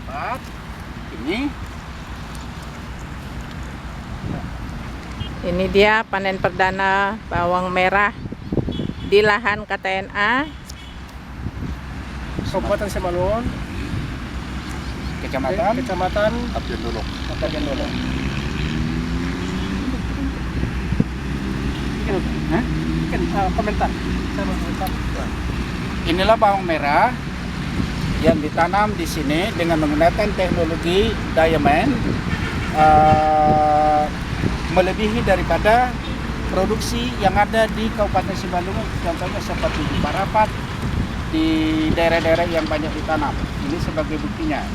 dapat ini. Ini dia panen perdana bawang merah di lahan KTNA Kabupaten Simalungun, Kecamatan Abdian dulu. Abdian Dolo. Hah? Komentar. Saya mau komentar. Inilah bawang merah yang ditanam di sini dengan menggunakan teknologi diamond, melebihi daripada produksi yang ada di Kabupaten Simalungun, contohnya seperti di Parapat, di daerah-daerah yang banyak ditanam. Ini sebagai buktinya.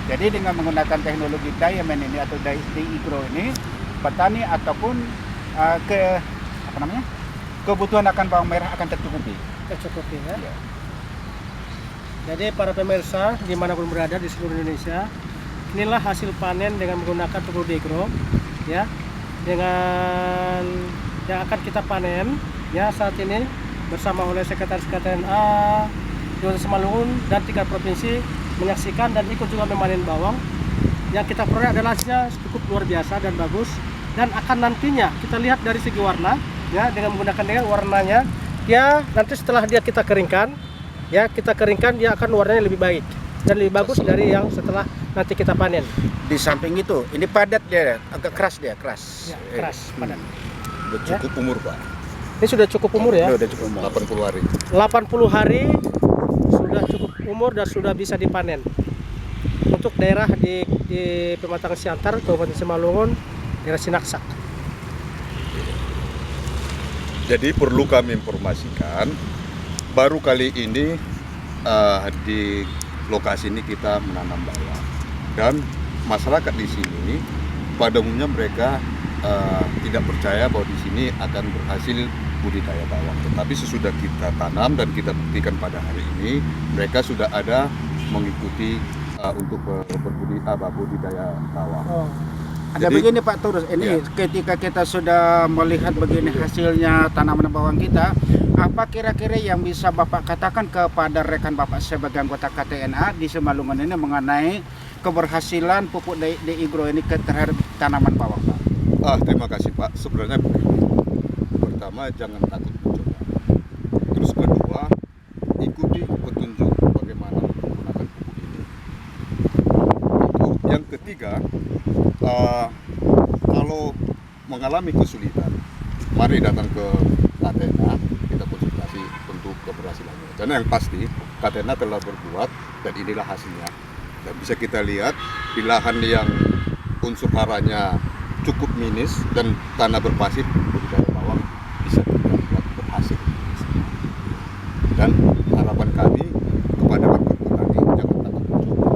Jadi dengan menggunakan teknologi diamond ini atau DI-Grow ini, petani ataupun kebutuhan akan bawang merah akan tercukupi. Tercukupi ya. Jadi para pemirsa dimanapun berada di seluruh Indonesia, inilah hasil panen dengan menggunakan teknologi DI-Grow ya, dengan yang akan kita panen ya saat ini bersama oleh Sekretaris KTNA Kabupaten Simalungun dan 3 provinsi menyaksikan dan ikut juga memanen bawang. Yang kita peroleh adalah hasilnya cukup luar biasa dan bagus, dan akan nantinya kita lihat dari segi warna ya, dengan menggunakan warnanya ya, nanti setelah kita keringkan ya, dia akan warnanya lebih baik dan lebih bagus dari yang setelah nanti kita panen. Di samping itu, ini padat dia, agak keras dia, keras. Ya, keras, padat. Udah cukup umur, Pak. Ini sudah cukup umur ya? Udah cukup umur. 80 hari. 80 hari sudah cukup umur dan sudah bisa dipanen. Untuk daerah di Pematang Siantar, Kabupaten Simalungun, daerah Sinaksak. Jadi perlu kami informasikan, baru kali ini di lokasi ini kita menanam bawang, dan masyarakat di sini pada umumnya mereka tidak percaya bahwa di sini akan berhasil budidaya bawang. Tetapi sesudah kita tanam dan kita buktikan pada hari ini, mereka sudah ada mengikuti untuk budidaya bawang. Oh. Ada Jadi, begini Pak Turus, ini ya. ketika kita sudah melihat begini hasilnya tanaman bawang kita, apa kira-kira yang bisa Bapak katakan kepada rekan Bapak sebagai anggota KTNA di Simalungun ini mengenai keberhasilan pupuk DI-Grow ini terhadap tanaman bawang, Pak? Terima kasih Pak. Sebenarnya begini. Pertama, jangan takut mencoba. Terus kedua, ikuti petunjuk bagaimana menggunakan pupuk ini. Yang ketiga, kalau mengalami kesulitan, mari datang ke KTNA, kita konsultasi untuk keberhasilannya. Karena yang pasti, KTNA telah berbuat dan inilah hasilnya. Dan bisa kita lihat di lahan yang unsur haranya cukup minis dan tanah berpasir, budidaya bawang bisa kita buat berhasil. Dan harapan kami kepada rekan petani, jangan takut mencoba.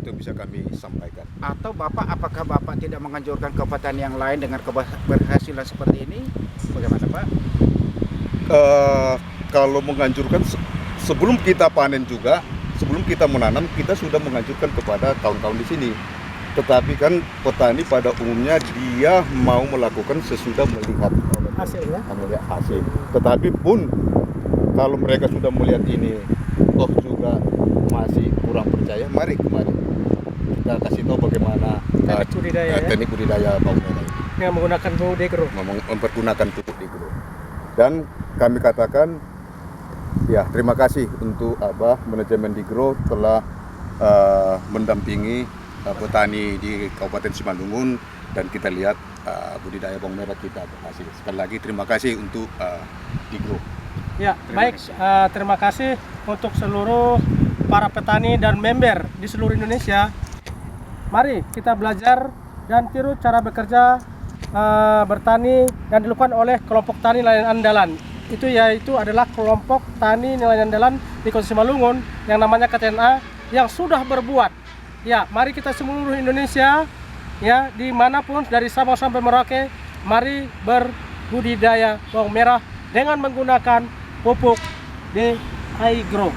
Itu bisa kami sampaikan. Atau apakah Bapak tidak menganjurkan ke petani yang lain dengan keberhasilan seperti ini? Bagaimana Pak? Kalau menganjurkan sebelum kita panen juga, sebelum kita menanam, kita sudah menganjurkan kepada kawan-kawan di sini. Tetapi kan petani pada umumnya dia mau melakukan sesudah melihat Hasilnya? melihat hasil. Tetapi pun kalau mereka sudah melihat ini, toh juga masih kurang percaya, mari kemari kita kasih tahu bagaimana Teknik budidaya, ya? teknik budidaya bawang merah itu. Dengan menggunakan pupuk DI-Grow. Mempergunakan pupuk DI-Grow. Dan kami katakan ya terima kasih untuk manajemen DI-Grow telah mendampingi petani di Kabupaten Simalungun, dan kita lihat budidaya bawang merah kita berhasil. Sekali lagi terima kasih untuk DI-Grow. Ya, baik. Terima kasih untuk seluruh para petani dan member di seluruh Indonesia. Mari kita belajar dan tiru cara bekerja bertani yang dilakukan oleh kelompok tani nelayan andalan. Itu yaitu adalah kelompok tani nelayan andalan di Kota Simalungun yang namanya KTNA yang sudah berbuat. Ya, mari kita seluruh Indonesia ya, dimanapun dari Sabang sampai Merauke, mari berbudidaya bawang merah dengan menggunakan pupuk DI-Grow.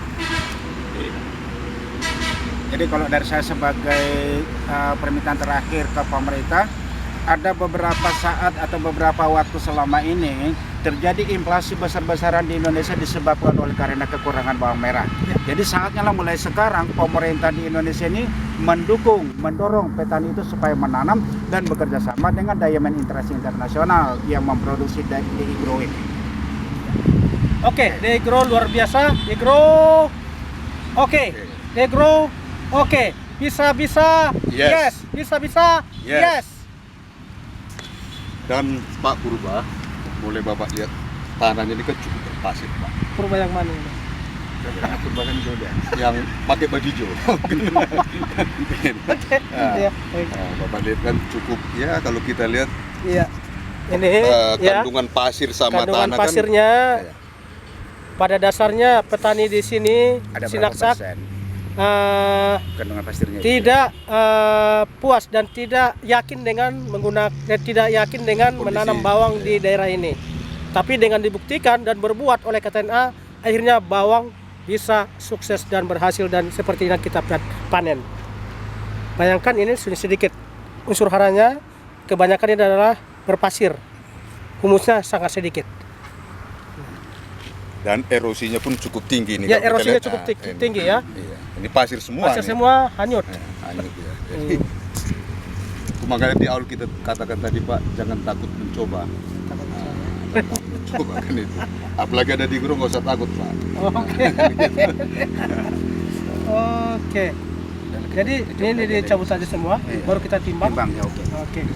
Jadi kalau dari saya sebagai permintaan terakhir ke pemerintah, ada beberapa saat atau beberapa waktu selama ini terjadi inflasi besar-besaran di Indonesia disebabkan oleh karena kekurangan bawang merah. Jadi saatnya lah mulai sekarang pemerintah di Indonesia ini mendorong petani itu supaya menanam dan bekerja sama dengan Diamond International yang memproduksi DI Grow ini. Oke, DI Grow luar biasa. DI Grow. Oke. DI Grow. Oke. Bisa. Yes. Bisa. Yes. Dan Pak Purba, boleh Bapak lihat tanahnya ini kan cukup berpasir Pak. Purba yang mana ini? Purba kan yang pakai baju hijau. Iya. Bapak lihat kan cukup ya, kalau kita lihat Iya. Ini ya. kandungan pasir sama Kandungan tanah pasirnya kan. pada dasarnya petani di sini Ada berapa Sinaksak persen kandungan pasirnya? tidak puas dan tidak yakin dengan menanam bawang di daerah ini. Tapi dengan dibuktikan dan berbuat oleh KTNA, akhirnya bawang bisa sukses dan berhasil dan seperti yang kita panen. Bayangkan ini sudah sedikit unsur haranya, kebanyakan ini adalah berpasir, humusnya sangat sedikit. Dan erosinya pun cukup tinggi nih. Ya, kalau kita erosinya lihat. cukup Nah, tinggi ya. Iya. Ini pasir semua. Pasir nih. semua hanyut. Hanyut ya. Jadi, makanya di awal kita katakan tadi Pak, jangan takut mencoba. Mencoba kan itu. Apalagi ada di Grow, nggak usah takut Pak. Oke. Oke. Jadi ini dicabut saja semua, baru kita timbang. Timbang ya, oke. Oke.